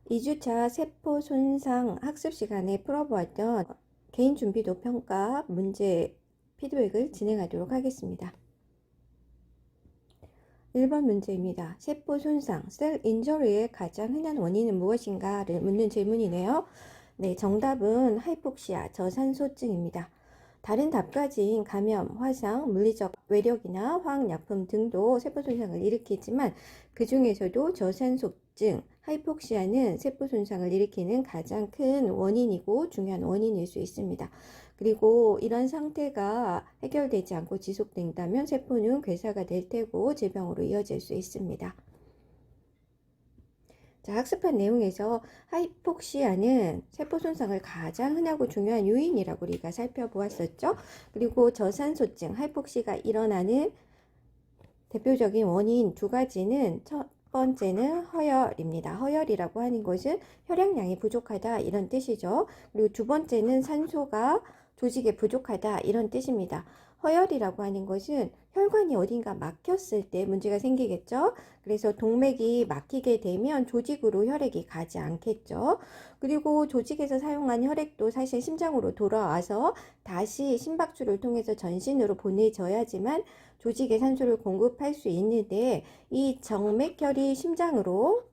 2주차 세포 손상 학습 시간에 풀어보았던 개인 준비도 평가 문제 피드백을 진행하도록 하겠습니다. 1번 문제입니다. 세포 손상, 셀 인저리의 가장 흔한 원인은 무엇인가를 묻는 질문이네요. 네, 정답은 하이폭시아, 저산소증입니다. 다른 답가지인 감염, 화상, 물리적 외력이나 화학약품 등도 세포 손상을 일으키지만 그 중에서도 저산소증, 하이폭시아는 세포 손상을 일으키는 가장 큰 원인이고 중요한 원인일 수 있습니다. 그리고 이런 상태가 해결되지 않고 지속된다면 세포는 괴사가 될 테고 질병으로 이어질 수 있습니다. 자, 학습한 내용에서 하이폭시아는 세포 손상을 가장 흔하고 중요한 요인이라고 우리가 살펴보았었죠. 그리고 저산소증, 하이폭시가 일어나는 대표적인 원인 두 가지는 첫 번째는 허열입니다. 허열이라고 하는 것은 혈액량이 부족하다 이런 뜻이죠. 그리고 두 번째는 산소가 조직에 부족하다 이런 뜻입니다. 허열이라고 하는 것은 혈관이 어딘가 막혔을 때 문제가 생기겠죠. 그래서 동맥이 막히게 되면 조직으로 혈액이 가지 않겠죠. 그리고 조직에서 사용한 혈액도 사실 심장으로 돌아와서 다시 심박수를 통해서 전신으로 보내져야지만 조직에 산소를 공급할 수 있는데 이 정맥혈이 심장으로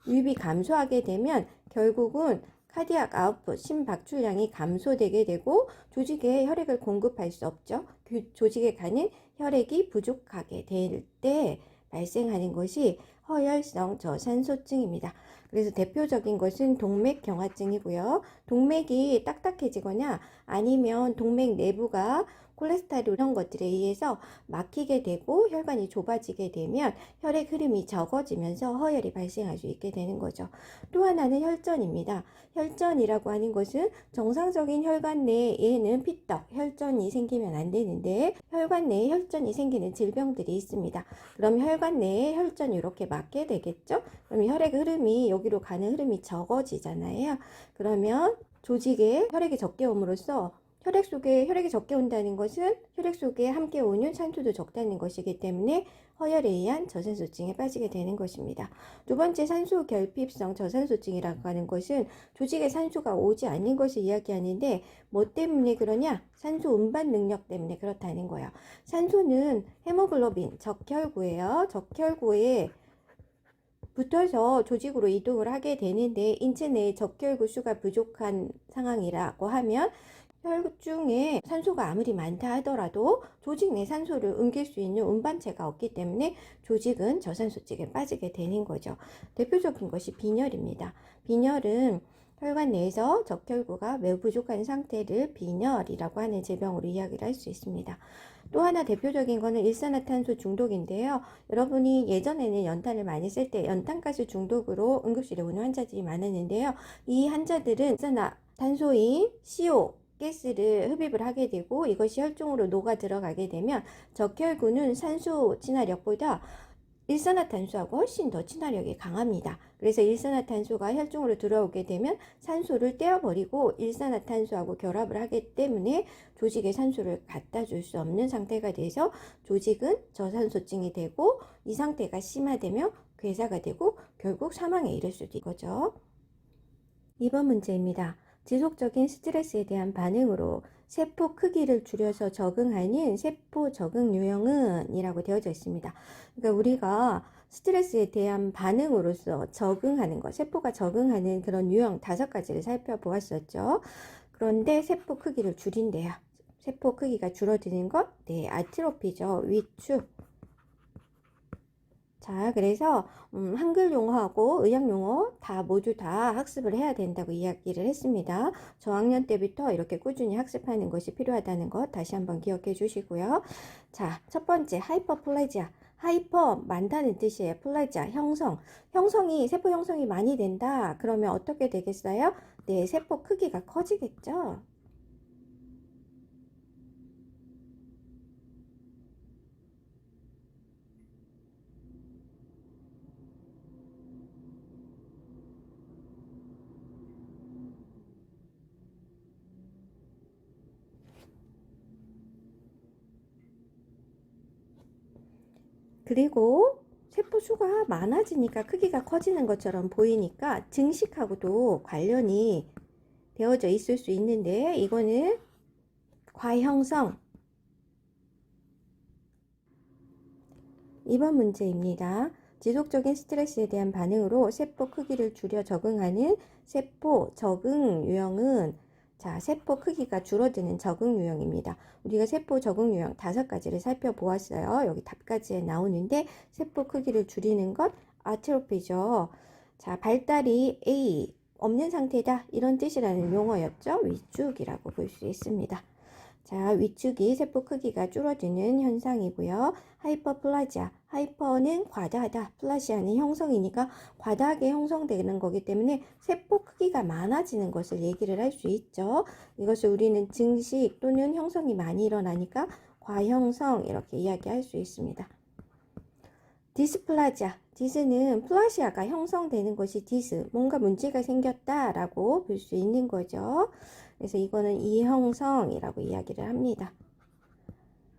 유입이 감소하게 되면 결국은 카디악 아웃풋, 심박출량이 감소되게 되고 조직에 혈액을 공급할 수 없죠. 그 조직에 가는 혈액이 부족하게 될 때 발생하는 것이 허혈성 저산소증입니다. 그래서 대표적인 것은 동맥경화증이고요. 동맥이 딱딱해지거나 아니면 동맥 내부가 콜레스테롤 이런 것들에 의해서 막히게 되고 혈관이 좁아지게 되면 혈액 흐름이 적어지면서 허혈이 발생할 수 있게 되는 거죠. 또 하나는 혈전입니다. 혈전이라고 하는 것은 정상적인 혈관 내에는 피떡, 혈전이 생기면 안 되는데 혈관 내에 혈전이 생기는 질병들이 있습니다. 그럼 혈관 내에 혈전이 이렇게 막게 되겠죠? 그럼 혈액 흐름이 여기로 가는 흐름이 적어지잖아요. 그러면 조직에 혈액이 적게 옴으로써 혈액 속에 혈액이 적게 온다는 것은 혈액 속에 함께 오는 산소도 적다는 것이기 때문에 허혈에 의한 저산소증에 빠지게 되는 것입니다. 두 번째 산소 결핍성 저산소증이라고 하는 것은 조직에 산소가 오지 않는 것을 이야기하는데 뭐 때문에 그러냐? 산소 운반 능력 때문에 그렇다는 거예요. 산소는 헤모글로빈, 적혈구예요. 적혈구에 붙어서 조직으로 이동을 하게 되는데 인체 내에 적혈구 수가 부족한 상황이라고 하면 혈중에 산소가 아무리 많다 하더라도 조직 내 산소를 옮길 수 있는 운반체가 없기 때문에 조직은 저산소증에 빠지게 되는 거죠. 대표적인 것이 빈혈입니다. 빈혈은 혈관 내에서 적혈구가 매우 부족한 상태를 빈혈이라고 하는 질병으로 이야기를 할 수 있습니다. 또 하나 대표적인 것은 일산화탄소 중독인데요. 여러분이 예전에는 연탄을 많이 쓸 때 연탄가스 중독으로 응급실에 오는 환자들이 많았는데요. 이 환자들은 일산화탄소인 CO 가스를 흡입을 하게 되고 이것이 혈중으로 녹아 들어가게 되면 적혈구는 산소 친화력보다 일산화탄소하고 훨씬 더 친화력이 강합니다. 그래서 일산화탄소가 혈중으로 들어오게 되면 산소를 떼어버리고 일산화탄소하고 결합을 하기 때문에 조직에 산소를 갖다 줄 수 없는 상태가 돼서 조직은 저산소증이 되고 이 상태가 심화되면 괴사가 되고 결국 사망에 이를 수도 있거죠. 2번 문제입니다. 지속적인 스트레스에 대한 반응으로 세포 크기를 줄여서 적응하는 세포 적응 유형은 이라고 되어져 있습니다. 그러니까 우리가 스트레스에 대한 반응으로서 적응하는 것, 세포가 적응하는 그런 유형 5가지를 살펴보았었죠. 그런데 세포 크기를 줄인대요. 세포 크기가 줄어드는 것, 네, 아트로피죠. 위축. 자, 그래서 한글 용어하고 의학 용어 모두 다 학습을 해야 된다고 이야기를 했습니다. 저학년 때부터 이렇게 꾸준히 학습하는 것이 필요하다는 것 다시 한번 기억해 주시고요. 자, 첫 번째 하이퍼플레지아. 하이퍼 많다는 뜻이에요. 플레지아 형성이 세포 형성이 많이 된다. 그러면 어떻게 되겠어요? 네, 세포 크기가 커지겠죠. 그리고 세포 수가 많아지니까 크기가 커지는 것처럼 보이니까 증식하고도 관련이 되어져 있을 수 있는데, 이거는 과형성. 2번 문제입니다. 지속적인 스트레스에 대한 반응으로 세포 크기를 줄여 적응하는 세포 적응 유형은, 자, 세포 크기가 줄어드는 적응 유형입니다. 우리가 세포 적응 유형 5가지를 살펴보았어요. 여기 답까지에 나오는데, 세포 크기를 줄이는 것 아트로피죠. 자, 발달이 A 없는 상태다, 이런 뜻이라는 용어였죠. 위축이라고 볼 수 있습니다. 자, 위축이 세포 크기가 줄어드는 현상이고요. 하이퍼플라지아, 하이퍼는 과다하다, 플라시아는 형성이니까 과다하게 형성되는 거기 때문에 세포 크기가 많아지는 것을 얘기를 할 수 있죠. 이것을 우리는 증식 또는 형성이 많이 일어나니까 과형성, 이렇게 이야기할 수 있습니다. 디스플라지아, 디스는 플라시아가 형성되는 것이 디스, 뭔가 문제가 생겼다라고 볼 수 있는 거죠. 그래서 이거는 이형성이라고 이야기를 합니다.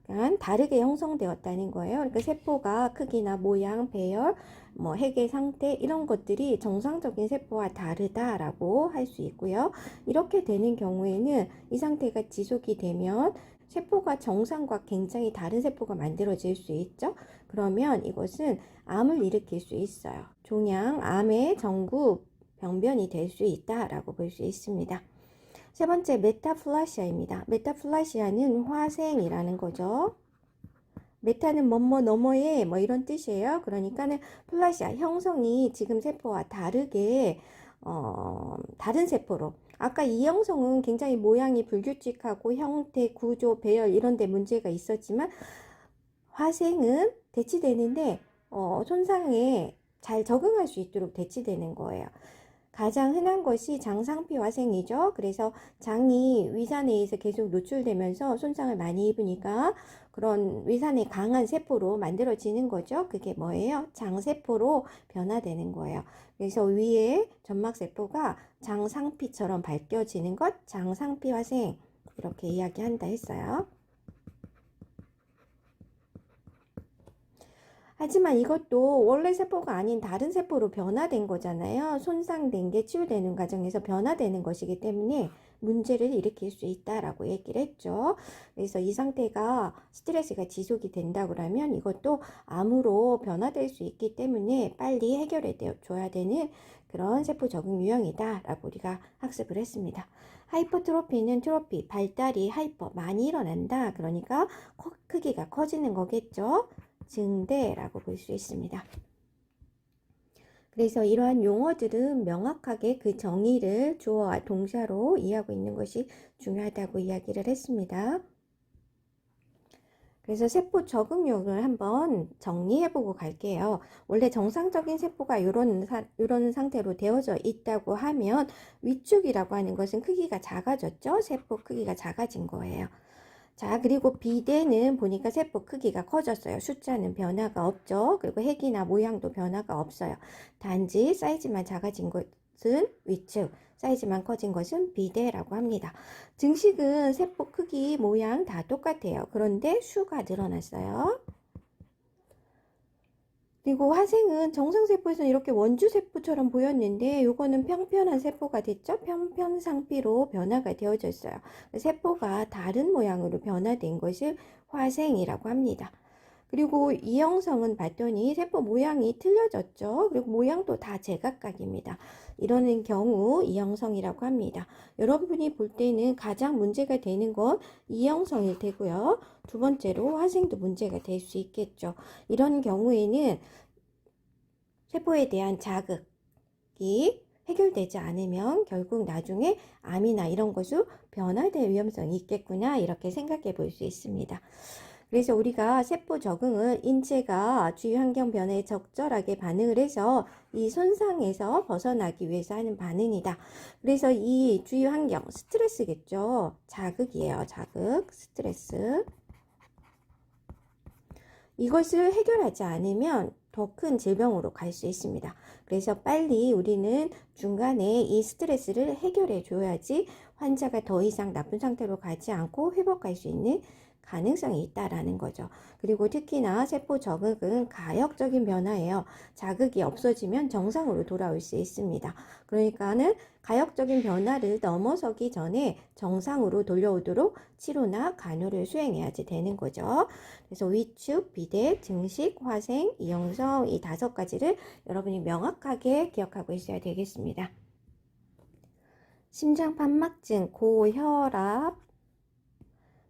그러니까 다르게 형성되었다는 거예요. 그러니까 세포가 크기나 모양, 배열, 핵의 상태, 이런 것들이 정상적인 세포와 다르다라고 할 수 있고요. 이렇게 되는 경우에는 이 상태가 지속이 되면 세포가 정상과 굉장히 다른 세포가 만들어질 수 있죠. 그러면 이것은 암을 일으킬 수 있어요. 종양, 암의 전구 병변이 될 수 있다라고 볼 수 있습니다. 세 번째, 메타플라시아입니다. 메타플라시아는 화생이라는 거죠. 메타는 뭐뭐 너머에 이런 뜻이에요. 그러니까는 플라시아, 형성이 지금 세포와 다르게 다른 세포로, 아까 이형성은 굉장히 모양이 불규칙하고 형태, 구조, 배열 이런 데 문제가 있었지만, 화생은 대치되는데 손상에 잘 적응할 수 있도록 대치되는 거예요. 가장 흔한 것이 장상피 화생이죠. 그래서 장이 위산에 의해서 계속 노출되면서 손상을 많이 입으니까 그런 위산에 강한 세포로 만들어지는 거죠. 그게 뭐예요? 장세포로 변화되는 거예요. 그래서 위에 점막세포가 장상피처럼 밝혀지는 것, 장상피 화생, 이렇게 이야기한다 했어요. 하지만 이것도 원래 세포가 아닌 다른 세포로 변화된 거잖아요. 손상된 게 치유되는 과정에서 변화되는 것이기 때문에 문제를 일으킬 수 있다라고 얘기를 했죠. 그래서 이 상태가 스트레스가 지속이 된다고 하면 이것도 암으로 변화될 수 있기 때문에 빨리 해결해 줘야 되는 그런 세포 적응 유형이다라고 우리가 학습을 했습니다. 하이퍼트로피는 트로피, 발달이 하이퍼, 많이 일어난다. 그러니까 크기가 커지는 거겠죠. 증대라고 볼 수 있습니다. 그래서 이러한 용어들은 명확하게 그 정의를 주어와 동사로 이해하고 있는 것이 중요하다고 이야기를 했습니다. 그래서 세포 적응력을 한번 정리해보고 갈게요. 원래 정상적인 세포가 이런 상태로 되어져 있다고 하면 위축이라고 하는 것은 크기가 작아졌죠. 세포 크기가 작아진 거예요. 자, 그리고 비대는 보니까 세포 크기가 커졌어요. 숫자는 변화가 없죠. 그리고 핵이나 모양도 변화가 없어요. 단지 사이즈만 작아진 것은 위축, 사이즈만 커진 것은 비대라고 합니다. 증식은 세포 크기, 모양 다 똑같아요. 그런데 수가 늘어났어요. 그리고 화생은 정상세포에서는 이렇게 원주세포처럼 보였는데 이거는 평편한 세포가 됐죠. 평편상피로 변화가 되어져 있어요. 세포가 다른 모양으로 변화된 것을 화생이라고 합니다. 그리고 이형성은 봤더니 세포 모양이 틀려졌죠. 그리고 모양도 다 제각각입니다. 이러는 경우 이형성이라고 합니다. 여러분이 볼 때는 가장 문제가 되는 건 이형성일 테고요. 두 번째로 화생도 문제가 될 수 있겠죠. 이런 경우에는 세포에 대한 자극이 해결되지 않으면 결국 나중에 암이나 이런 것으로 변화될 위험성이 있겠구나, 이렇게 생각해 볼 수 있습니다. 그래서 우리가 세포 적응은 인체가 주위 환경 변화에 적절하게 반응을 해서 이 손상에서 벗어나기 위해서 하는 반응이다. 그래서 이 주위 환경, 스트레스겠죠. 자극이에요. 자극, 스트레스. 이것을 해결하지 않으면 더 큰 질병으로 갈 수 있습니다. 그래서 빨리 우리는 중간에 이 스트레스를 해결해 줘야지 환자가 더 이상 나쁜 상태로 가지 않고 회복할 수 있는 가능성이 있다라는 거죠. 그리고 특히나 세포 적응은 가역적인 변화예요. 자극이 없어지면 정상으로 돌아올 수 있습니다. 그러니까는 가역적인 변화를 넘어서기 전에 정상으로 돌려오도록 치료나 간호를 수행해야지 되는 거죠. 그래서 위축, 비대, 증식, 화생, 이용성 이 5가지를 여러분이 명확하게 기억하고 있어야 되겠습니다. 심장판막증, 고혈압,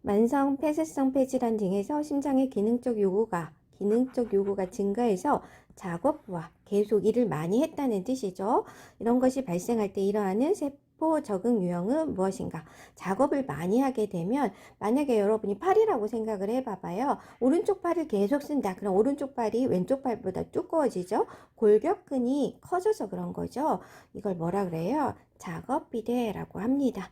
만성 폐쇄성 폐질환 등에서 심장의 기능적 요구가 증가해서 작업과 계속 일을 많이 했다는 뜻이죠. 이런 것이 발생할 때 일어나는 세포 적응 유형은 무엇인가? 작업을 많이 하게 되면 만약에 여러분이 팔이라고 생각을 해봐봐요. 오른쪽 팔을 계속 쓴다. 그럼 오른쪽 팔이 왼쪽 팔보다 두꺼워지죠. 골격근이 커져서 그런 거죠. 이걸 뭐라 그래요? 작업비대라고 합니다.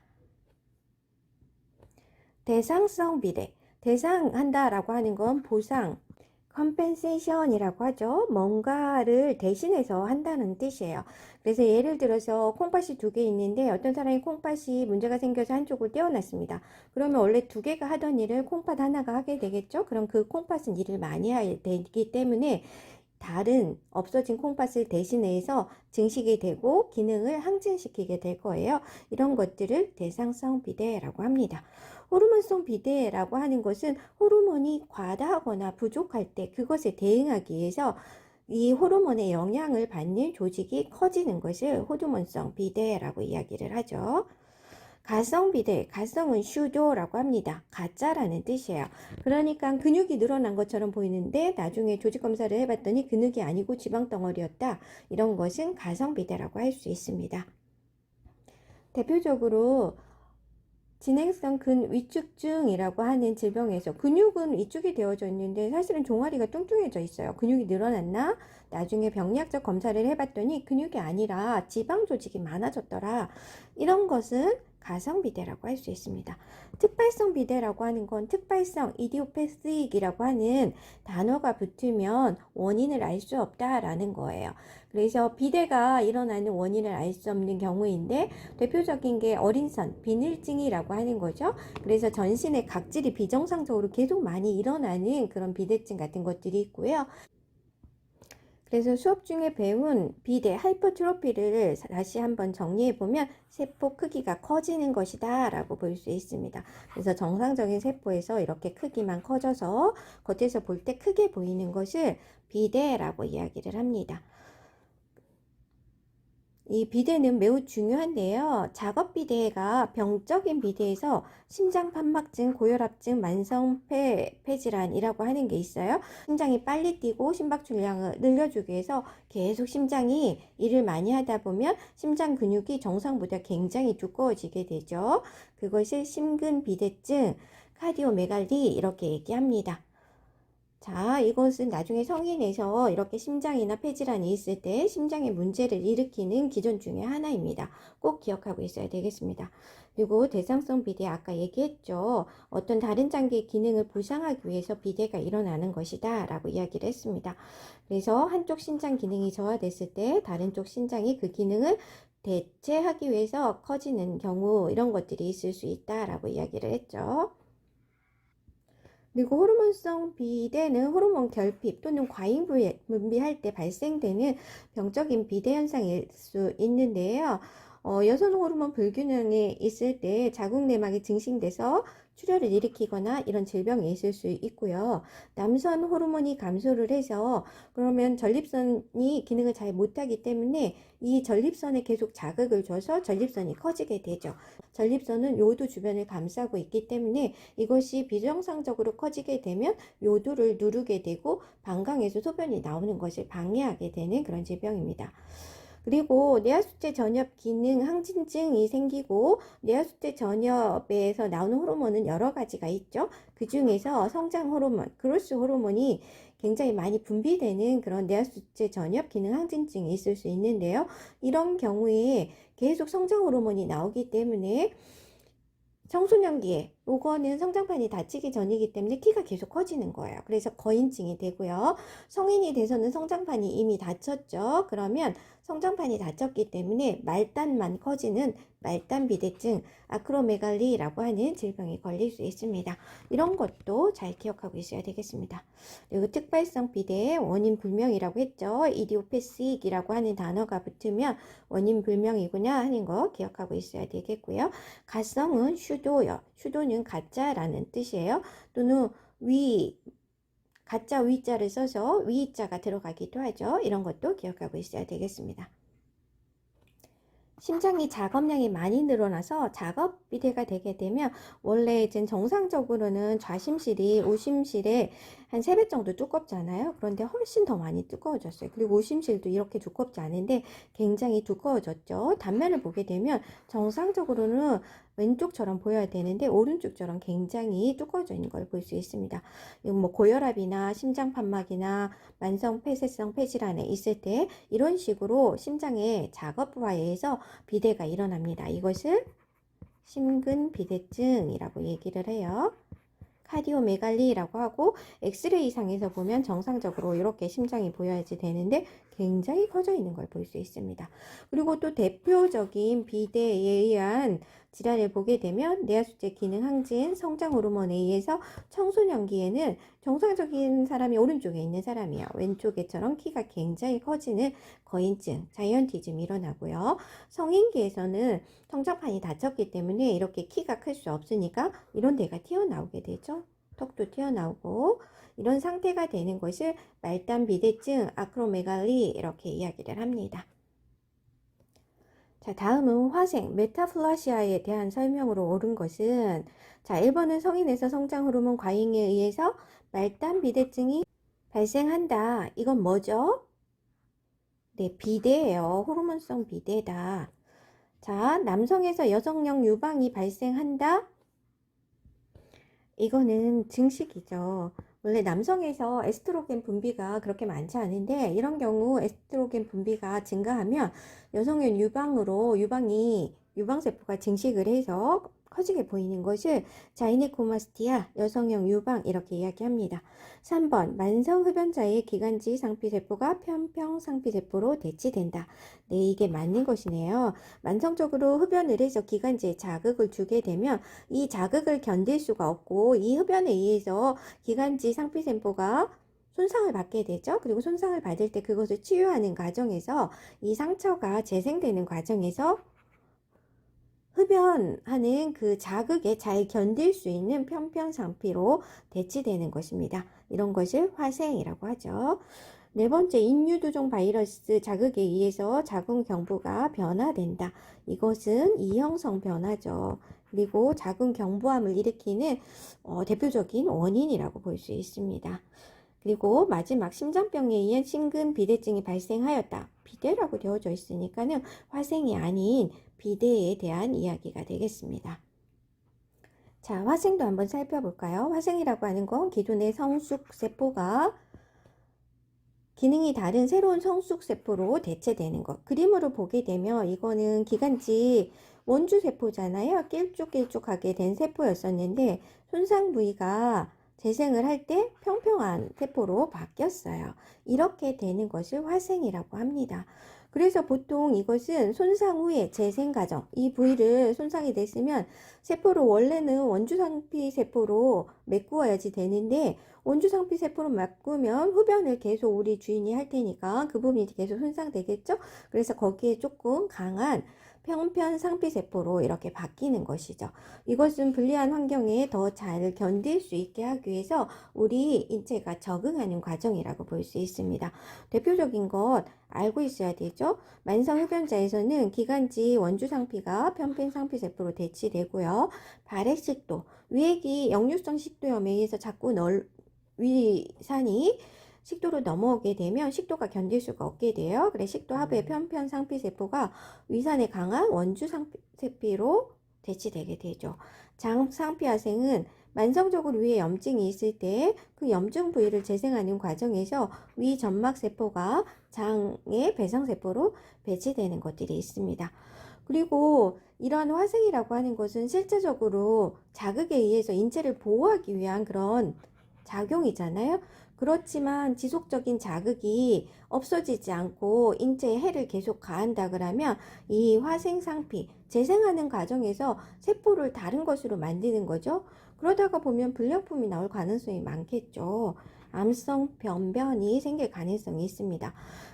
대상성 비대. 대상한다라고 하는 건 보상, compensation이라고 하죠. 뭔가를 대신해서 한다는 뜻이에요. 그래서 예를 들어서 콩팥이 2개 있는데 어떤 사람이 콩팥이 문제가 생겨서 한쪽을 떼어놨습니다. 그러면 원래 2개가 하던 일을 콩팥 하나가 하게 되겠죠. 그럼 그 콩팥은 일을 많이 해야 되기 때문에 다른 없어진 콩팥을 대신해서 증식이 되고 기능을 항진시키게 될 거예요. 이런 것들을 대상성 비대라고 합니다. 호르몬성 비대라고 하는 것은 호르몬이 과다하거나 부족할 때 그것에 대응하기 위해서 이 호르몬의 영향을 받는 조직이 커지는 것을 호르몬성 비대라고 이야기를 하죠. 가성 비대, 가성은 슈도라고 합니다. 가짜라는 뜻이에요. 그러니까 근육이 늘어난 것처럼 보이는데 나중에 조직 검사를 해봤더니 근육이 아니고 지방 덩어리였다. 이런 것은 가성 비대라고 할 수 있습니다. 대표적으로 진행성 근위축증이라고 하는 질병에서 근육은 위축이 되어져 있는데 사실은 종아리가 뚱뚱해져 있어요. 근육이 늘어났나? 나중에 병리학적 검사를 해봤더니 근육이 아니라 지방 조직이 많아졌더라. 이런 것은 가성비대라고 할 수 있습니다. 특발성 비대라고 하는 건 특발성, 이디오패스익이라고 하는 단어가 붙으면 원인을 알 수 없다라는 거예요. 그래서 비대가 일어나는 원인을 알 수 없는 경우인데 대표적인 게 어린선, 비늘증이라고 하는 거죠. 그래서 전신의 각질이 비정상적으로 계속 많이 일어나는 그런 비대증 같은 것들이 있고요. 그래서 수업 중에 배운 비대, 하이퍼트로피를 다시 한번 정리해보면 세포 크기가 커지는 것이다 라고 볼 수 있습니다. 그래서 정상적인 세포에서 이렇게 크기만 커져서 겉에서 볼 때 크게 보이는 것을 비대라고 이야기를 합니다. 이 비대는 매우 중요한데요. 작업 비대가 병적인 비대에서 심장판막증, 고혈압증, 만성폐질환이라고 하는 게 있어요. 심장이 빨리 뛰고 심박출량을 늘려주기 위해서 계속 심장이 일을 많이 하다 보면 심장 근육이 정상보다 굉장히 두꺼워지게 되죠. 그것을 심근비대증, 카디오메갈리 이렇게 얘기합니다. 자, 이것은 나중에 성인에서 이렇게 심장이나 폐질환이 있을 때 심장에 문제를 일으키는 기전 중에 하나입니다. 꼭 기억하고 있어야 되겠습니다. 그리고 대상성 비대 아까 얘기했죠. 어떤 다른 장기의 기능을 보상하기 위해서 비대가 일어나는 것이다 라고 이야기를 했습니다. 그래서 한쪽 신장 기능이 저하됐을 때 다른 쪽 신장이 그 기능을 대체하기 위해서 커지는 경우 이런 것들이 있을 수 있다라고 이야기를 했죠. 그리고 호르몬성 비대는 호르몬 결핍 또는 과잉 분비할 때 발생되는 병적인 비대 현상일 수 있는데요. 여성 호르몬 불균형이 있을 때 자궁 내막이 증식돼서 출혈을 일으키거나 이런 질병이 있을 수 있고요. 남성 호르몬이 감소를 해서 그러면 전립선이 기능을 잘 못하기 때문에 이 전립선에 계속 자극을 줘서 전립선이 커지게 되죠. 전립선은 요도 주변을 감싸고 있기 때문에 이것이 비정상적으로 커지게 되면 요도를 누르게 되고 방광에서 소변이 나오는 것을 방해하게 되는 그런 질병입니다. 그리고 뇌하수체 전엽 기능 항진증이 생기고 뇌하수체 전엽에서 나오는 호르몬은 여러 가지가 있죠. 그 중에서 성장 호르몬, 그로스 호르몬이 굉장히 많이 분비되는 그런 뇌하수체 전엽 기능 항진증이 있을 수 있는데요. 이런 경우에 계속 성장 호르몬이 나오기 때문에 청소년기에 요거는 성장판이 닫히기 전이기 때문에 키가 계속 커지는 거예요. 그래서 거인증이 되고요. 성인이 돼서는 성장판이 이미 닫혔죠. 그러면 성장판이 닫혔기 때문에 말단만 커지는 말단 비대증, 아크로메갈리라고 하는 질병에 걸릴 수 있습니다. 이런 것도 잘 기억하고 있어야 되겠습니다. 그리고 특발성 비대의 원인 불명이라고 했죠. 이디오패식이라고 하는 단어가 붙으면 원인 불명이구나 하는 거 기억하고 있어야 되겠고요. 가성은 슈도요. 슈도는 가짜라는 뜻이에요. 또는 가짜 위자를 써서 위자가 들어가기도 하죠. 이런 것도 기억하고 있어야 되겠습니다. 심장이 작업량이 많이 늘어나서 작업 비대가 되게 되면 원래 이제 정상적으로는 좌심실이 우심실에 한 3배 정도 두껍잖아요. 그런데 훨씬 더 많이 두꺼워졌어요. 그리고 우심실도 이렇게 두껍지 않은데 굉장히 두꺼워졌죠. 단면을 보게 되면 정상적으로는 왼쪽처럼 보여야 되는데 오른쪽처럼 굉장히 두꺼워져 있는 걸 볼 수 있습니다. 이건 뭐 고혈압이나 심장판막이나 만성 폐쇄성 폐질환에 있을 때 이런 식으로 심장의 작업부에 의해서 비대가 일어납니다. 이것을 심근비대증이라고 얘기를 해요. 카디오메갈리라고 하고 엑스레이 상에서 보면 정상적으로 이렇게 심장이 보여야지 되는데 굉장히 커져 있는 걸 볼 수 있습니다. 그리고 또 대표적인 비대에 의한 질환을 보게 되면 뇌하수체 기능 항진 성장 호르몬에 의해서 청소년기에는 정상적인 사람이 오른쪽에 있는 사람이야. 왼쪽에처럼 키가 굉장히 커지는 거인증, 자이언티즘이 일어나고요. 성인기에서는 성장판이 닫혔기 때문에 이렇게 키가 클 수 없으니까 이런 데가 튀어나오게 되죠. 턱도 튀어나오고 이런 상태가 되는 것을 말단 비대증, 아크로메갈리 이렇게 이야기를 합니다. 자, 다음은 화생, 메타플라시아에 대한 설명으로 옳은 것은 자, 1번은 성인에서 성장 호르몬 과잉에 의해서 말단 비대증이 발생한다. 이건 뭐죠? 네, 비대예요. 호르몬성 비대다. 자, 남성에서 여성형 유방이 발생한다. 이거는 증식이죠. 원래 남성에서 에스트로겐 분비가 그렇게 많지 않은데 이런 경우 에스트로겐 분비가 증가하면 여성의 유방세포가 증식을 해서 커지게 보이는 것을 자이네코마스티아 여성형 유방 이렇게 이야기합니다. 3번 만성 흡연자의 기관지 상피세포가 편평 상피세포로 대치된다. 네, 이게 맞는 것이네요. 만성적으로 흡연을 해서 기관지에 자극을 주게 되면 이 자극을 견딜 수가 없고 이 흡연에 의해서 기관지 상피세포가 손상을 받게 되죠. 그리고 손상을 받을 때 그것을 치유하는 과정에서 이 상처가 재생되는 과정에서 흡연하는 그 자극에 잘 견딜 수 있는 편평상피로 대치되는 것입니다. 이런 것을 화생이라고 하죠. 네 번째, 인유두종 바이러스 자극에 의해서 자궁 경부가 변화된다. 이것은 이형성 변화죠. 그리고 자궁 경부암을 일으키는 대표적인 원인이라고 볼 수 있습니다. 그리고 마지막 심장병에 의한 심근비대증이 발생하였다. 비대라고 되어져 있으니까는 화생이 아닌 비대에 대한 이야기가 되겠습니다. 자, 화생도 한번 살펴볼까요? 화생이라고 하는 건 기존의 성숙세포가 기능이 다른 새로운 성숙세포로 대체되는 것. 그림으로 보게 되면 이거는 기관지 원주세포잖아요. 길쭉길쭉하게 된 세포였었는데 손상 부위가 재생을 할 때 평평한 세포로 바뀌었어요. 이렇게 되는 것을 화생이라고 합니다. 그래서 보통 이것은 손상 후에 재생 과정, 이 부위를 손상이 됐으면 세포를 원래는 원주상피 세포로 메꾸어야지 되는데 원주상피 세포로 메꾸면 흡연을 계속 우리 주인이 할 테니까 그 부분이 계속 손상되겠죠? 그래서 거기에 조금 강한 평편 상피세포로 이렇게 바뀌는 것이죠. 이것은 불리한 환경에 더 잘 견딜 수 있게 하기 위해서 우리 인체가 적응하는 과정이라고 볼 수 있습니다. 대표적인 것 알고 있어야 되죠. 만성 흡연자에서는 기관지 원주상피가 편편 상피세포로 대치되고요. 발액식도, 위액이 역류성 식도염에 의해서 자꾸 위산이 식도로 넘어오게 되면 식도가 견딜 수가 없게 돼요. 그래서 식도 하부의 편편 상피세포가 위산에 강한 원주 상피로 대치되게 되죠. 장 상피화생은 만성적으로 위에 염증이 있을 때 그 염증 부위를 재생하는 과정에서 위 점막세포가 장의 배상세포로 배치되는 것들이 있습니다. 그리고 이러한 화생이라고 하는 것은 실제적으로 자극에 의해서 인체를 보호하기 위한 그런 작용이잖아요. 그렇지만 지속적인 자극이 없어지지 않고 인체에 해를 계속 가한다 그러면 이 화생상피, 재생하는 과정에서 세포를 다른 것으로 만드는 거죠. 그러다가 보면 불량품이 나올 가능성이 많겠죠. 암성 변변이 생길 가능성이 있습니다.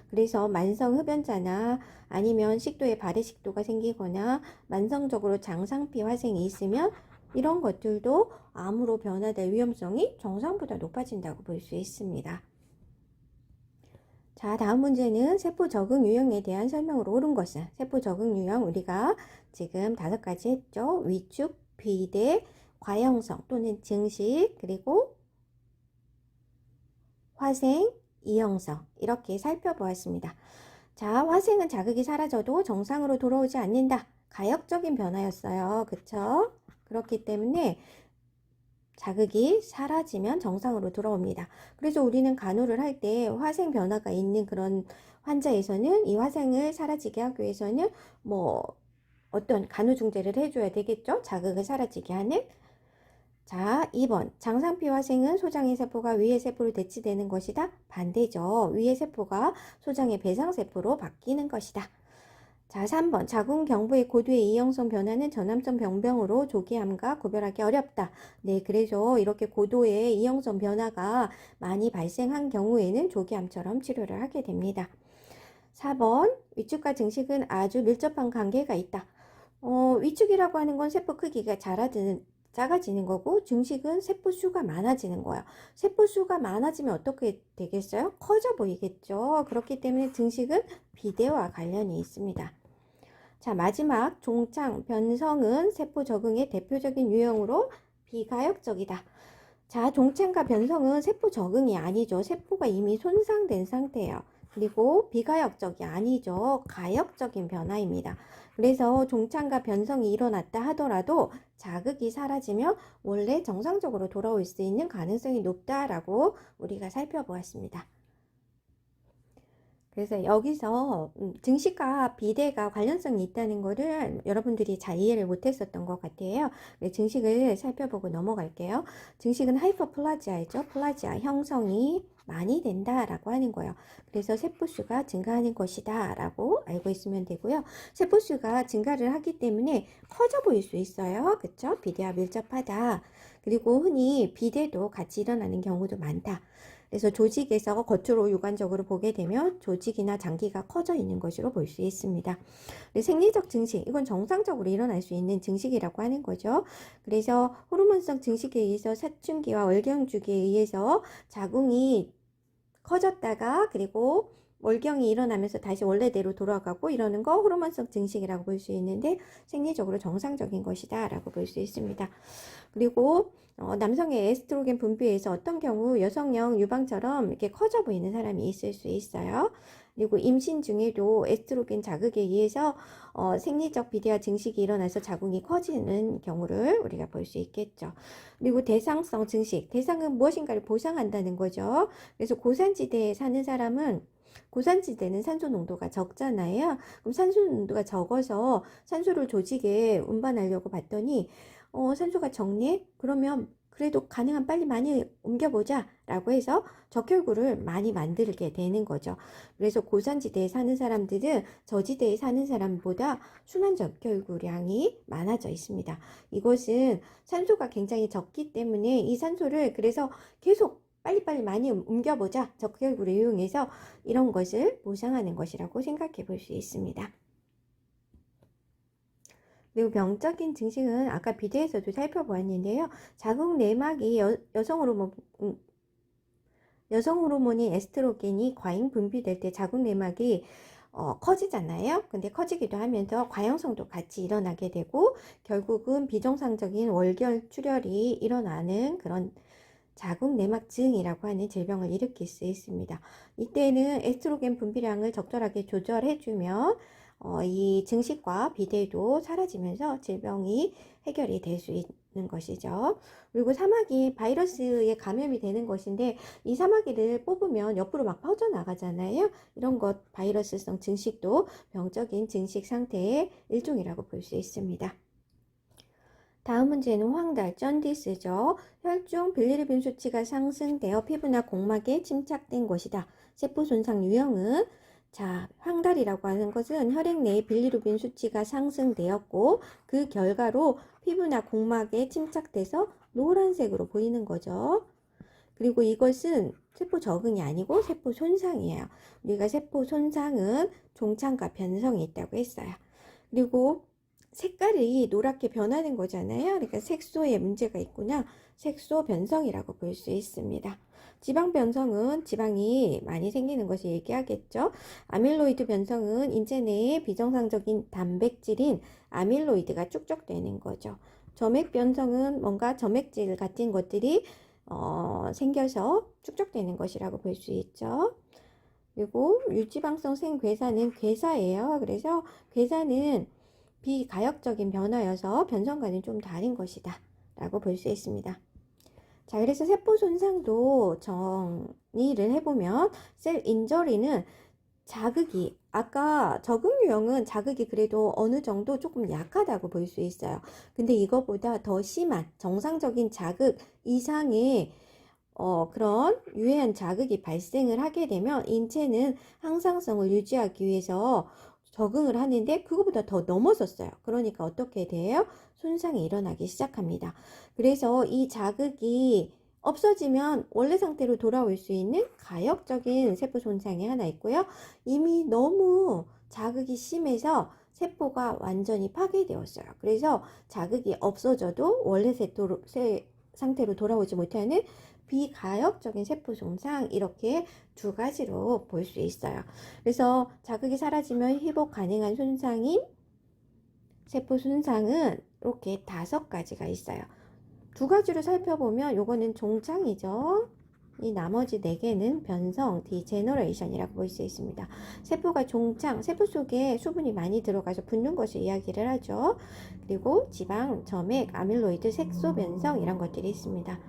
그래서 만성 흡연자나 아니면 식도에 발해식도가 생기거나 만성적으로 장상피 화생이 있으면 이런 것들도 암으로 변화될 위험성이 정상보다 높아진다고 볼 수 있습니다. 자, 다음 문제는 세포 적응 유형에 대한 설명으로 옳은 것은 세포 적응 유형 우리가 지금 5가지 했죠. 위축, 비대, 과형성 또는 증식, 그리고 화생, 이형성 이렇게 살펴보았습니다. 자, 화생은 자극이 사라져도 정상으로 돌아오지 않는다. 가역적인 변화였어요. 그쵸? 그렇기 때문에 자극이 사라지면 정상으로 돌아옵니다. 그래서 우리는 간호를 할 때 화생 변화가 있는 그런 환자에서는 이 화생을 사라지게 하기 위해서는 뭐 어떤 간호중재를 해줘야 되겠죠? 자극을 사라지게 하는. 자, 2번. 장상피 화생은 소장의 세포가 위의 세포로 대치되는 것이다. 반대죠. 위의 세포가 소장의 배상세포로 바뀌는 것이다. 자, 3번. 자궁 경부의 고도의 이형성 변화는 전암성 병변으로 조기암과 구별하기 어렵다. 네, 그래서 이렇게 고도의 이형성 변화가 많이 발생한 경우에는 조기암처럼 치료를 하게 됩니다. 4번. 위축과 증식은 아주 밀접한 관계가 있다. 위축이라고 하는 건 세포 크기가 작아지는 거고, 증식은 세포 수가 많아지는 거예요. 세포 수가 많아지면 어떻게 되겠어요? 커져 보이겠죠. 그렇기 때문에 증식은 비대와 관련이 있습니다. 자, 마지막 종창 변성은 세포 적응의 대표적인 유형으로 비가역적이다. 자, 종창과 변성은 세포 적응이 아니죠. 세포가 이미 손상된 상태예요. 그리고 비가역적이 아니죠. 가역적인 변화입니다. 그래서 종창과 변성이 일어났다 하더라도 자극이 사라지면 원래 정상적으로 돌아올 수 있는 가능성이 높다라고 우리가 살펴보았습니다. 그래서 여기서 증식과 비대가 관련성이 있다는 것을 여러분들이 잘 이해를 못했었던 것 같아요. 증식을 살펴보고 넘어갈게요. 증식은 하이퍼플라지아이죠. 플라지아 형성이 많이 된다라고 하는 거예요. 그래서 세포수가 증가하는 것이다 라고 알고 있으면 되고요. 세포수가 증가를 하기 때문에 커져 보일 수 있어요. 그쵸? 비대와 밀접하다. 그리고 흔히 비대도 같이 일어나는 경우도 많다. 그래서 조직에서 겉으로 육안적으로 보게 되면 조직이나 장기가 커져 있는 것으로 볼 수 있습니다. 생리적 증식, 이건 정상적으로 일어날 수 있는 증식이라고 하는 거죠. 그래서 호르몬성 증식에 의해서 사춘기와 월경주기에 의해서 자궁이 커졌다가 그리고 월경이 일어나면서 다시 원래대로 돌아가고 이러는 거 호르몬성 증식이라고 볼 수 있는데 생리적으로 정상적인 것이다 라고 볼 수 있습니다. 그리고 남성의 에스트로겐 분비에서 어떤 경우 여성형 유방처럼 이렇게 커져 보이는 사람이 있을 수 있어요. 그리고 임신 중에도 에스트로겐 자극에 의해서 생리적 비대화 증식이 일어나서 자궁이 커지는 경우를 우리가 볼 수 있겠죠. 그리고 대상성 증식, 대상은 무엇인가를 보상한다는 거죠. 그래서 고산지대에 사는 사람은 고산지대는 산소 농도가 적잖아요. 그럼 산소 농도가 적어서 산소를 조직에 운반하려고 봤더니 산소가 적네? 그러면 그래도 가능한 빨리 많이 옮겨보자 라고 해서 적혈구를 많이 만들게 되는 거죠. 그래서 고산지대에 사는 사람들은 저지대에 사는 사람보다 순환 적혈구량이 많아져 있습니다. 이것은 산소가 굉장히 적기 때문에 이 산소를 그래서 계속 빨리빨리 많이 옮겨보자 적혈구를 이용해서 이런 것을 보상하는 것이라고 생각해 볼 수 있습니다. 그리고 병적인 증식은 아까 비대에서도 살펴보았는데요. 자궁 내막이 여성 호르몬인 에스트로겐이 과잉 분비될 때 자궁 내막이 커지잖아요. 근데 커지기도 하면서 과형성도 같이 일어나게 되고 결국은 비정상적인 월결 출혈이 일어나는 그런 자궁 내막증이라고 하는 질병을 일으킬 수 있습니다. 이때는 에스트로겐 분비량을 적절하게 조절해주면 이 증식과 비대도 사라지면서 질병이 해결이 될 수 있는 것이죠. 그리고 사마귀 바이러스에 감염이 되는 것인데 이 사마귀를 뽑으면 옆으로 막 퍼져나가잖아요. 이런 것 바이러스성 증식도 병적인 증식 상태의 일종이라고 볼 수 있습니다. 다음 문제는 황달, 쩐디스죠. 혈중 빌리루빈 수치가 상승되어 피부나 공막에 침착된 것이다. 세포 손상 유형은 황달이라고 하는 것은 혈액 내의 빌리루빈 수치가 상승되었고 그 결과로 피부나 공막에 침착돼서 노란색으로 보이는 거죠. 그리고 이것은 세포 적응이 아니고 세포 손상이에요. 우리가 세포 손상은 종창과 변성이 있다고 했어요. 그리고 색깔이 노랗게 변하는 거잖아요. 그러니까 색소에 문제가 있구나. 색소 변성이라고 볼 수 있습니다. 지방 변성은 지방이 많이 생기는 것을 얘기하겠죠. 아밀로이드 변성은 인체 내에 비정상적인 단백질인 아밀로이드가 축적되는 거죠. 점액 변성은 뭔가 점액질 같은 것들이 생겨서 축적되는 것이라고 볼 수 있죠. 그리고 유지방성 생괴사는 괴사예요. 그래서 괴사는 비가역적인 변화여서 변성과는 좀 다른 것이다 라고 볼 수 있습니다. 자, 그래서 세포 손상도 정리를 해보면 셀 인저리는 자극이 아까 적응 유형은 자극이 그래도 어느 정도 조금 약하다고 볼 수 있어요. 근데 이거보다 더 심한 정상적인 자극 이상의 그런 유해한 자극이 발생을 하게 되면 인체는 항상성을 유지하기 위해서 적응을 하는데 그거보다 더 넘어섰어요. 그러니까 어떻게 돼요? 손상이 일어나기 시작합니다. 그래서 이 자극이 없어지면 원래 상태로 돌아올 수 있는 가역적인 세포 손상이 하나 있고요. 이미 너무 자극이 심해서 세포가 완전히 파괴되었어요. 그래서 자극이 없어져도 원래 상태로 돌아오지 못하는 비가역적인 세포 손상, 이렇게 두 가지로 볼 수 있어요. 그래서 자극이 사라지면 회복 가능한 손상인 세포 손상은 이렇게 5가지가 있어요. 두 가지로 살펴보면 요거는 종창이죠. 이 나머지 4개는 변성, 디제너레이션이라고 볼 수 있습니다. 세포가 종창, 세포 속에 수분이 많이 들어가서 붓는 것을 이야기를 하죠. 그리고 지방, 점액, 아밀로이드, 색소 변성 이런 것들이 있습니다.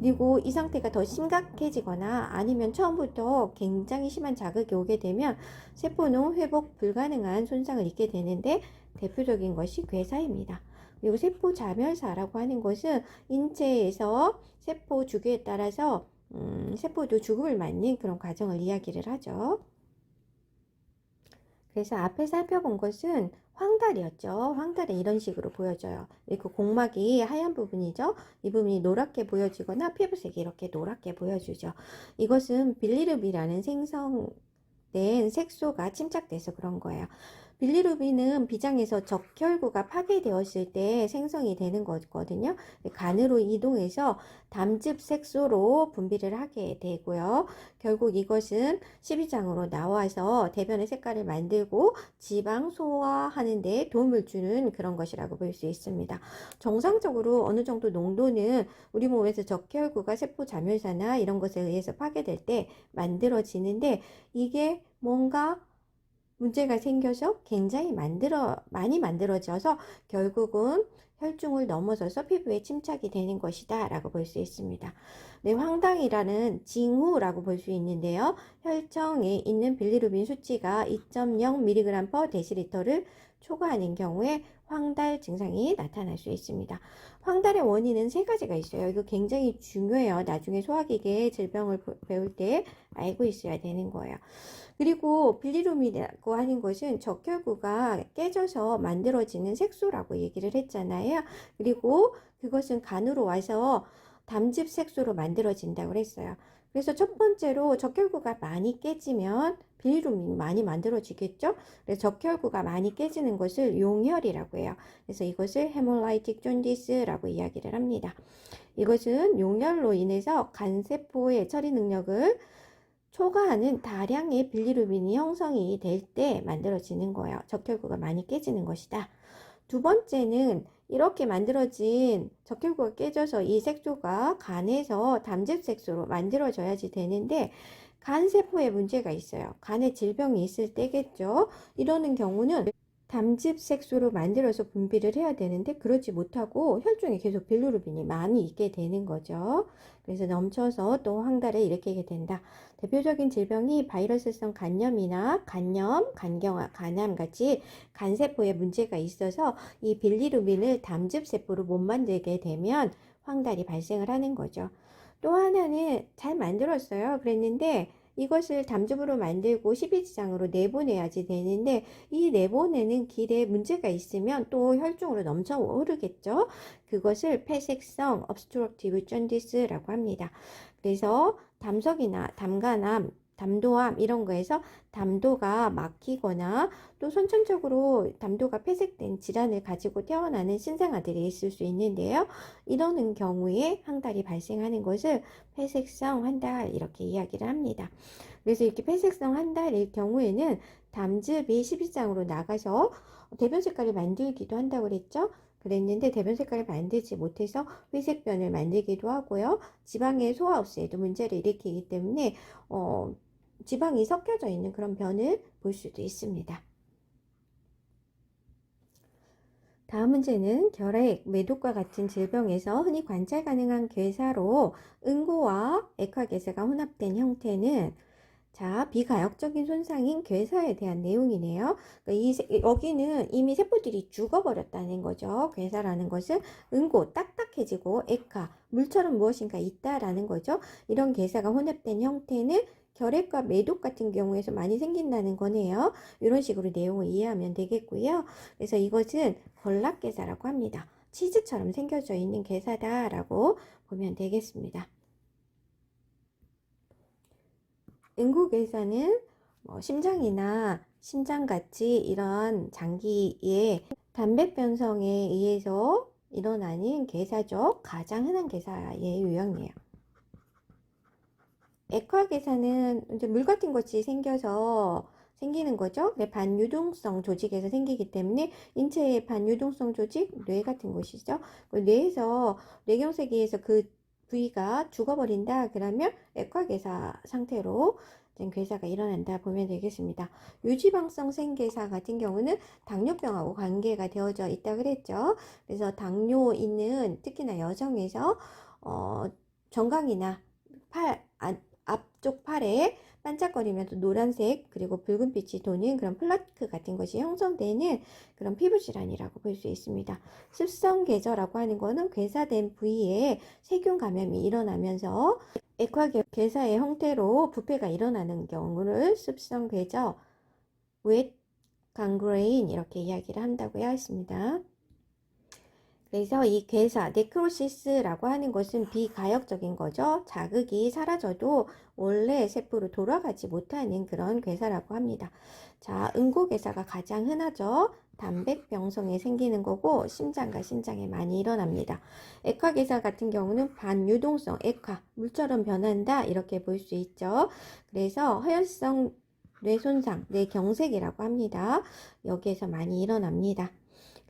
그리고 이 상태가 더 심각해지거나 아니면 처음부터 굉장히 심한 자극이 오게 되면 세포는 회복 불가능한 손상을 입게 되는데 대표적인 것이 괴사입니다. 그리고 세포 자멸사라고 하는 것은 인체에서 세포 주기에 따라서 세포도 죽음을 맞는 그런 과정을 이야기를 하죠. 그래서 앞에 살펴본 것은 황달이었죠. 황달은 이런 식으로 보여져요. 그 공막이 하얀 부분이죠. 이 부분이 노랗게 보여지거나 피부색이 이렇게 노랗게 보여주죠. 이것은 빌리루빈이라는 생성된 색소가 침착돼서 그런 거예요. 빌리루빈은 비장에서 적혈구가 파괴되었을 때 생성이 되는 거거든요. 간으로 이동해서 담즙 색소로 분비를 하게 되고요. 결국 이것은 십이장으로 나와서 대변의 색깔을 만들고 지방 소화하는 데 도움을 주는 그런 것이라고 볼 수 있습니다. 정상적으로 어느 정도 농도는 우리 몸에서 적혈구가 세포 자멸사나 이런 것에 의해서 파괴될 때 만들어지는데 이게 뭔가 문제가 생겨서 굉장히 많이 만들어져서 결국은 혈중을 넘어서서 피부에 침착이 되는 것이다 라고 볼 수 있습니다. 네, 황당이라는 징후라고 볼 수 있는데요. 혈청에 있는 빌리루빈 수치가 2.0mg/dl를 초과하는 경우에 황달 증상이 나타날 수 있습니다. 황달의 원인은 3가지가 있어요. 이거 굉장히 중요해요. 나중에 소화기계 질병을 배울 때 알고 있어야 되는 거예요. 그리고 빌리루빈이라고 하는 것은 적혈구가 깨져서 만들어지는 색소라고 얘기를 했잖아요. 그리고 그것은 간으로 와서 담즙 색소로 만들어진다고 했어요. 그래서 첫 번째로 적혈구가 많이 깨지면 빌리루빈이 많이 만들어지겠죠. 그래서 적혈구가 많이 깨지는 것을 용혈이라고 해요. 그래서 이것을 헤몰라이틱 존디스라고 이야기를 합니다. 이것은 용혈로 인해서 간세포의 처리 능력을 초과하는 다량의 빌리루빈이 형성이 될 때 만들어지는 거예요. 적혈구가 많이 깨지는 것이다. 두 번째는 이렇게 만들어진 적혈구가 깨져서 이 색소가 간에서 담즙 색소로 만들어져야지 되는데 간세포에 문제가 있어요. 간에 질병이 있을 때겠죠. 이러는 경우는 담즙색소로 만들어서 분비를 해야 되는데 그러지 못하고 혈중에 계속 빌루르빈이 많이 있게 되는 거죠. 그래서 넘쳐서 또 황달을 일으키게 된다. 대표적인 질병이 바이러스성 간염이나 간염, 간경화, 간암 같이 간세포에 문제가 있어서 이 빌리루빈을 담즙세포로 못 만들게 되면 황달이 발생을 하는 거죠. 또 하나는 잘 만들었어요. 그랬는데 이것을 담즙으로 만들고 십이지장으로 내보내야지 되는데 이 내보내는 길에 문제가 있으면 또 혈중으로 넘쳐 흐르겠죠. 그것을 폐색성 obstructive jaundice라고 합니다. 그래서 담석이나 담간암, 담도암 이런 거에서 담도가 막히거나 또 선천적으로 담도가 폐색된 질환을 가지고 태어나는 신생아들이 있을 수 있는데요. 이러는 경우에 황달이 발생하는 것을 폐색성 황달 이렇게 이야기를 합니다. 그래서 이렇게 폐색성 황달일 경우에는 담즙이 십이장으로 나가서 대변 색깔을 만들기도 한다고 그랬죠. 그랬는데 대변 색깔을 만들지 못해서 회색변을 만들기도 하고요. 지방의 소화흡수에도 문제를 일으키기 때문에 지방이 섞여져 있는 그런 변을 볼 수도 있습니다. 다음 문제는 결핵, 매독과 같은 질병에서 흔히 관찰 가능한 괴사로 응고와 액화괴사가 혼합된 형태는 비가역적인 손상인 괴사에 대한 내용이네요. 그러니까 여기는 이미 세포들이 죽어버렸다는 거죠. 괴사라는 것은 응고, 딱딱해지고 액화, 물처럼 무엇인가 있다라는 거죠. 이런 괴사가 혼합된 형태는 결핵과 매독 같은 경우에서 많이 생긴다는 거네요. 이런 식으로 내용을 이해하면 되겠고요. 그래서 이것은 걸락괴사라고 합니다. 치즈처럼 생겨져 있는 괴사다라고 보면 되겠습니다. 응고괴사는 심장이나 심장같이 이런 장기의 단백 변성에 의해서 일어나는 괴사죠. 가장 흔한 괴사의 유형이에요. 액화괴사는 이제 물 같은 것이 생겨서 생기는 거죠. 반유동성 조직에서 생기기 때문에 인체의 반유동성 조직, 뇌 같은 것이죠. 뇌에서 뇌경색에서 그 부위가 죽어버린다 그러면 액화괴사 상태로 괴사가 일어난다 보면 되겠습니다. 유지방성 생괴사 같은 경우는 당뇨병하고 관계가 되어져 있다 그랬죠. 그래서 당뇨 있는 특히나 여성에서 정강이나 앞쪽 팔에 반짝거리면서 노란색 그리고 붉은빛이 도는 그런 플라크 같은 것이 형성되는 그런 피부질환이라고 볼 수 있습니다. 습성괴저라고 하는 것은 괴사된 부위에 세균 감염이 일어나면서 액화괴사의 형태로 부패가 일어나는 경우를 습성괴저, 웻 강그레인 이렇게 이야기를 한다고 했습니다. 그래서 이 괴사, 네크로시스라고 하는 것은 비가역적인 거죠. 자극이 사라져도 원래 세포로 돌아가지 못하는 그런 괴사라고 합니다. 응고괴사가 가장 흔하죠. 담백병성에 생기는 거고 심장과 신장에 많이 일어납니다. 액화괴사 같은 경우는 반유동성, 액화, 물처럼 변한다 이렇게 볼 수 있죠. 그래서 허혈성 뇌손상, 뇌경색이라고 합니다. 여기에서 많이 일어납니다.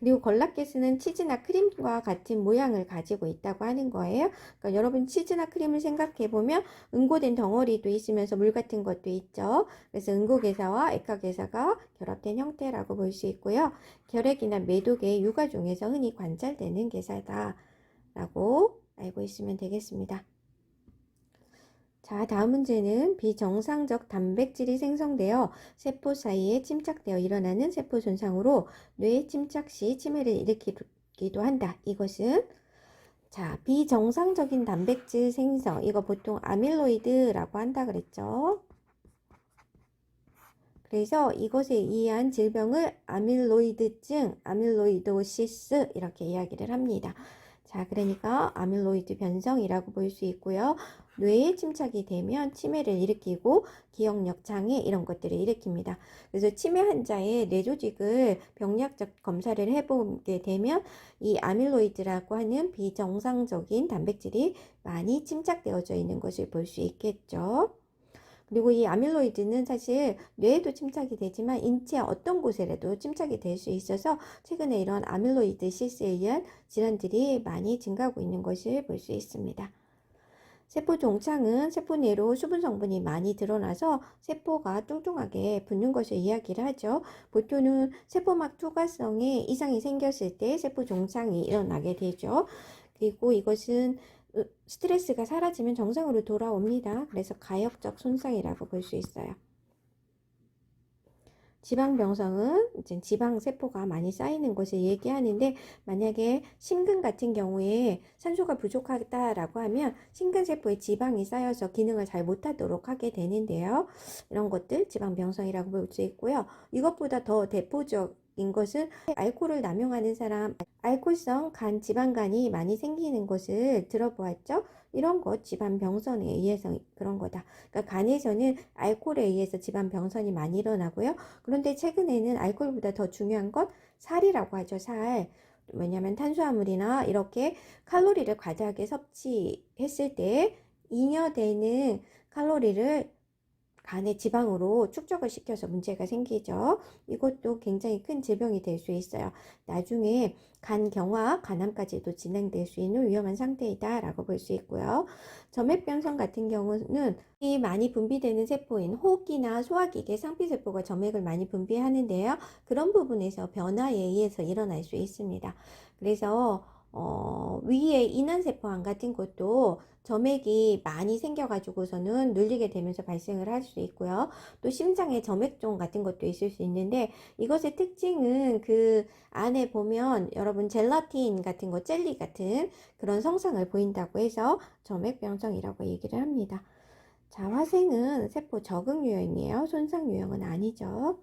그리고 걸락괴스는 치즈나 크림과 같은 모양을 가지고 있다고 하는 거예요. 그러니까 여러분 치즈나 크림을 생각해 보면 응고된 덩어리도 있으면서 물 같은 것도 있죠. 그래서 응고괴사와 액화괴사가 결합된 형태라고 볼 수 있고요. 결핵이나 매독의 육아 중에서 흔히 관찰되는 괴사다라고 알고 있으면 되겠습니다. 다음 문제는 비정상적 단백질이 생성되어 세포 사이에 침착되어 일어나는 세포 손상으로 뇌 침착 시 치매를 일으키기도 한다. 이것은 비정상적인 단백질 생성, 이거 보통 아밀로이드라고 한다 그랬죠. 그래서 이것에 의한 질병을 아밀로이드증, 아밀로이도시스 이렇게 이야기를 합니다. 그러니까 아밀로이드 변성이라고 볼 수 있고요. 뇌에 침착이 되면 치매를 일으키고 기억력 장애 이런 것들을 일으킵니다. 그래서 치매 환자의 뇌조직을 병리학적 검사를 해보게 되면 이 아밀로이드라고 하는 비정상적인 단백질이 많이 침착되어져 있는 것을 볼 수 있겠죠. 그리고 이 아밀로이드는 사실 뇌에도 침착이 되지만 인체 어떤 곳에라도 침착이 될 수 있어서 최근에 이런 아밀로이드 시스에 의한 질환들이 많이 증가하고 있는 것을 볼 수 있습니다. 세포 종창은 세포 내로 수분 성분이 많이 드러나서 세포가 뚱뚱하게 붓는 것을 이야기를 하죠. 보통은 세포막 투과성에 이상이 생겼을 때 세포 종창이 일어나게 되죠. 그리고 이것은 스트레스가 사라지면 정상으로 돌아옵니다. 그래서 가역적 손상이라고 볼 수 있어요. 지방병성은 이제 지방세포가 많이 쌓이는 것을 얘기하는데, 만약에 심근 같은 경우에 산소가 부족하다라고 하면 심근세포에 지방이 쌓여서 기능을 잘 못하도록 하게 되는데요. 이런 것들 지방병성이라고 볼 수 있고요. 이것보다 더 대표적인 것은 알코올을 남용하는 사람, 알코올성 간 지방간이 많이 생기는 것을 들어보았죠. 이런 것 지방병선에 의해서 그런 거다. 그러니까 간에서는 알코올에 의해서 지방병선이 많이 일어나고요. 그런데 최근에는 알코올보다 더 중요한 건 살이라고 하죠. 살. 왜냐하면 탄수화물이나 이렇게 칼로리를 과다하게 섭취했을 때 잉여되는 칼로리를 간의 지방으로 축적을 시켜서 문제가 생기죠. 이것도 굉장히 큰 질병이 될 수 있어요. 나중에 간경화, 간암까지도 진행될 수 있는 위험한 상태이다 라고 볼 수 있고요. 점액변성 같은 경우는 이 많이 분비되는 세포인 호흡기나 소화기계 상피세포가 점액을 많이 분비하는데요. 그런 부분에서 변화에 의해서 일어날 수 있습니다. 그래서 위에 인한세포암 같은 것도 점액이 많이 생겨가지고서는 눌리게 되면서 발생을 할 수 있고요. 또 심장에 점액종 같은 것도 있을 수 있는데, 이것의 특징은 그 안에 보면 여러분 젤라틴 같은 거, 젤리 같은 그런 성상을 보인다고 해서 점액병성이라고 얘기를 합니다. 자, 화생은 세포 적응 유형이에요. 손상 유형은 아니죠.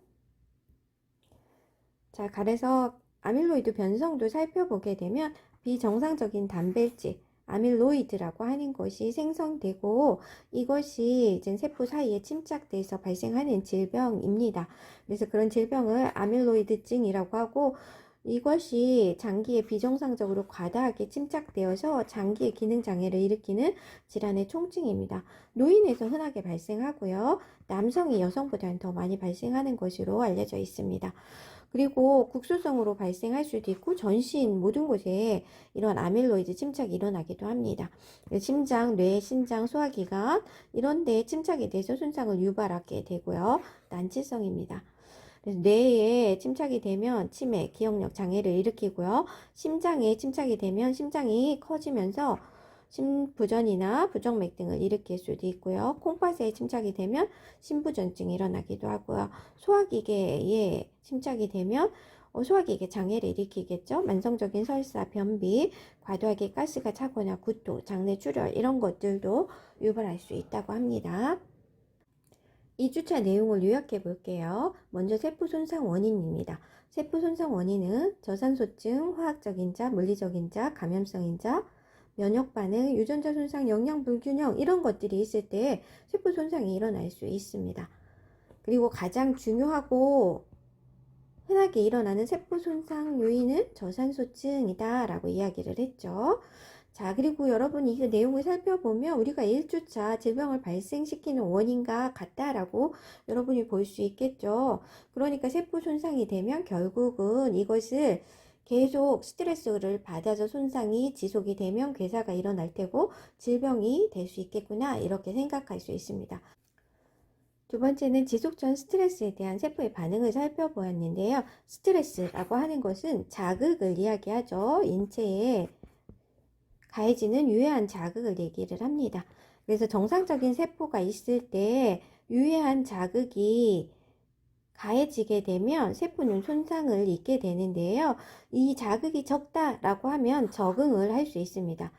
자, 그래서 아밀로이드 변성도 살펴보게 되면 비정상적인 단백질, 아밀로이드라고 하는 것이 생성되고, 이것이 이제 세포 사이에 침착돼서 발생하는 질병입니다. 그래서 그런 질병을 아밀로이드증이라고 하고, 이것이 장기에 비정상적으로 과다하게 침착되어서 장기의 기능 장애를 일으키는 질환의 총칭입니다. 노인에서 흔하게 발생하고요. 남성이 여성보다는 더 많이 발생하는 것으로 알려져 있습니다. 그리고 국소성으로 발생할 수도 있고 전신 모든 곳에 이런 아밀로이드 침착이 일어나기도 합니다. 심장, 뇌, 신장, 소화기관 이런 데에 침착이 돼서 손상을 유발하게 되고요. 난치성입니다. 그래서 뇌에 침착이 되면 치매, 기억력 장애를 일으키고요. 심장에 침착이 되면 심장이 커지면서 심부전이나 부정맥 등을 일으킬 수도 있고요. 콩팥에 침착이 되면 심부전증이 일어나기도 하고요. 소화기계에 침착이 되면 소화기계 장애를 일으키겠죠. 만성적인 설사, 변비, 과도하게 가스가 차거나 구토, 장내 출혈 이런 것들도 유발할 수 있다고 합니다. 2주차 내용을 요약해 볼게요. 먼저 세포 손상 원인입니다. 세포 손상 원인은 저산소증, 화학적인 자, 물리적인 자, 감염성인 자, 면역 반응, 유전자 손상, 영양 불균형 이런 것들이 있을 때 세포 손상이 일어날 수 있습니다. 그리고 가장 중요하고 흔하게 일어나는 세포 손상 요인은 저산소증이다 라고 이야기를 했죠. 자, 그리고 여러분이 이 내용을 살펴보면 우리가 1주차 질병을 발생시키는 원인과 같다라고 여러분이 볼 수 있겠죠. 그러니까 세포 손상이 되면 결국은 이것을 계속 스트레스를 받아서 손상이 지속이 되면 괴사가 일어날 테고 질병이 될 수 있겠구나 이렇게 생각할 수 있습니다. 두 번째는 지속전 스트레스에 대한 세포의 반응을 살펴보았는데요. 스트레스라고 하는 것은 자극을 이야기하죠. 인체에 가해지는 유해한 자극을 얘기를 합니다. 그래서 정상적인 세포가 있을 때 유해한 자극이 가해지게 되면 세포는 손상을 입게 되는데요. 이 자극이 적다라고 하면 적응을 할 수 있습니다.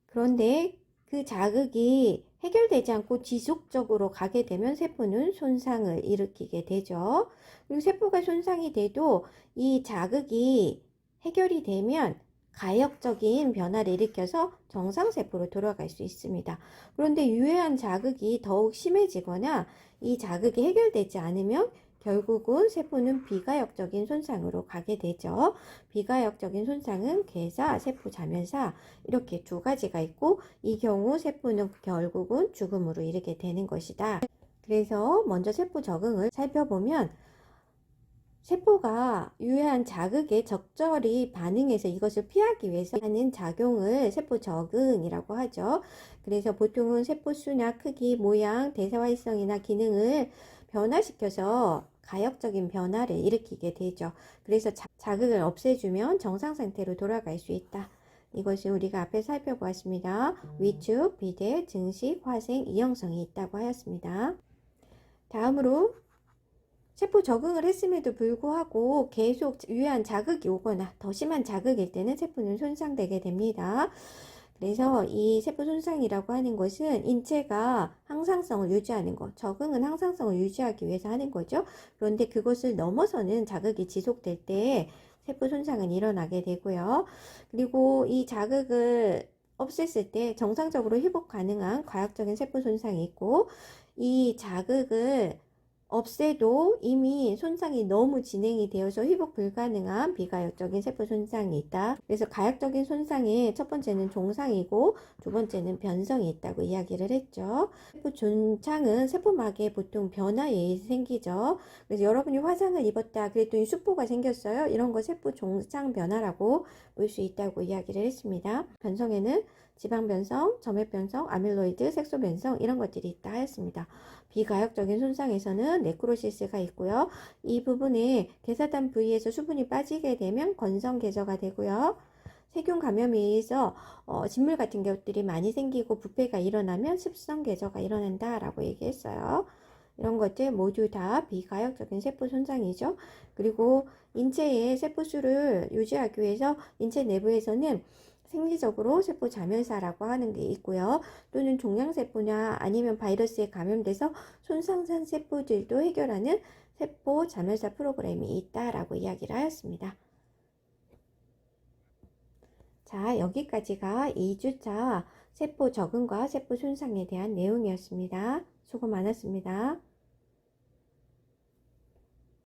그런데 그 자극이 해결되지 않고 지속적으로 가게 되면 세포는 손상을 일으키게 되죠. 그리고 세포가 손상이 돼도 이 자극이 해결이 되면 가역적인 변화를 일으켜서 정상세포로 돌아갈 수 있습니다. 그런데 유해한 자극이 더욱 심해지거나 이 자극이 해결되지 않으면 결국은 세포는 비가역적인 손상으로 가게 되죠. 비가역적인 손상은 괴사, 세포 자멸사 이렇게 두 가지가 있고, 이 경우 세포는 결국은 죽음으로 이르게 되는 것이다. 그래서 먼저 세포 적응을 살펴보면 세포가 유해한 자극에 적절히 반응해서 이것을 피하기 위해서 하는 작용을 세포 적응이라고 하죠. 그래서 보통은 세포 수나 크기, 모양, 대사 활성이나 기능을 변화시켜서 가역적인 변화를 일으키게 되죠. 그래서 자극을 없애주면 정상 상태로 돌아갈 수 있다. 이것이 우리가 앞에 살펴보았습니다. 위축, 비대, 증식, 화생, 이형성이 있다고 하였습니다. 다음으로 세포 적응을 했음에도 불구하고 계속 유해한 자극이 오거나 더 심한 자극일 때는 세포는 손상되게 됩니다. 그래서 이 세포 손상이라고 하는 것은 인체가 항상성을 유지하는 것, 적응은 항상성을 유지하기 위해서 하는 거죠. 그런데 그것을 넘어서는 자극이 지속될 때 세포 손상은 일어나게 되고요. 그리고 이 자극을 없앴을 때 정상적으로 회복 가능한 과학적인 세포 손상이 있고, 이 자극을 없애도 이미 손상이 너무 진행이 되어서 회복 불가능한 비가역적인 세포 손상이 있다. 그래서 가역적인 손상의 첫 번째는 종상이고 두 번째는 변성이 있다고 이야기를 했죠. 세포 종창은 세포막에 보통 변화에 의해서 생기죠. 그래서 여러분이 화상을 입었다 그랬더니 수포가 생겼어요. 이런 거 세포 종창 변화라고 볼 수 있다고 이야기를 했습니다. 변성에는 지방 변성, 점액 변성, 아밀로이드, 색소 변성 이런 것들이 있다 하였습니다. 비가역적인 손상에서는 네크로시스가 있고요. 이 부분에 개사단 부위에서 수분이 빠지게 되면 건성개저가 되고요. 세균 감염에 의해서 진물 같은 것들이 많이 생기고 부패가 일어나면 습성개저가 일어난다라고 얘기했어요. 이런 것들 모두 다 비가역적인 세포 손상이죠. 그리고 인체의 세포수를 유지하기 위해서 인체 내부에서는 생리적으로 세포 자멸사라고 하는 게 있고요. 또는 종양세포나 아니면 바이러스에 감염돼서 손상된 세포들도 해결하는 세포 자멸사 프로그램이 있다라고 이야기를 하였습니다. 자, 여기까지가 2주차 세포 적응과 세포 손상에 대한 내용이었습니다. 수고 많았습니다.